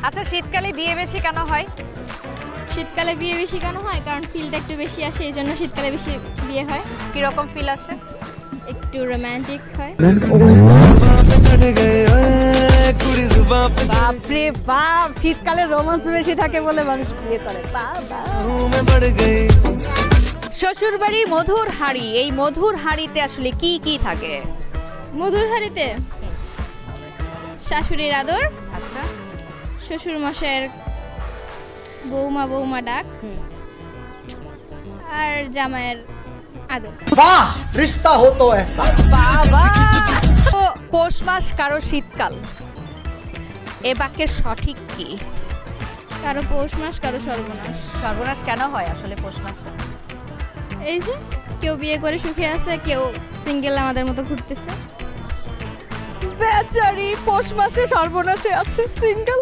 আচ্ছা, শীতকালে বিয়ে বেশি কেন হয়? শীতকালে বিয়ে বেশি কেন হয়? কারণ ফিলটা একটু বেশি আসে, এই জন্য শীতকালে বেশি বিয়ে হয়। কিরকম ফিল আসে? একটু রোমান্টিক হয়। বাপরে বাপ, শীতকালে রোমান্স বেশি থাকে বলে মানুষ বিয়ে করে। শ্বশুর বাড়ি মধুর হাঁড়ি, এই মধুর হাঁড়িতে আসলে কি কি থাকে? মধুর হাঁড়িতে শাশুড়ির আদর, আচ্ছা, শ্বশুর মশাইয়ের বৌমা বৌমা ডাক, আর জামাইয়ের আদর। वाह रिश्ता हो तो ऐसा। বাবা! তো পৌষ মাস কারো শীতকাল, এ বাক্যের সঠিক কি? কারো পৌষ মাস, কারো সর্বনাশ। সর্বনাশ কেন হয় আসলে পৌষ মাসে? এই যে কেউ বিয়ে করে সুখে আছে, কেউ সিঙ্গেল আমাদের মতো ঘুরতেছে। বেচারি পৌষ মাসে সর্বনাশে আছে, সিঙ্গেল।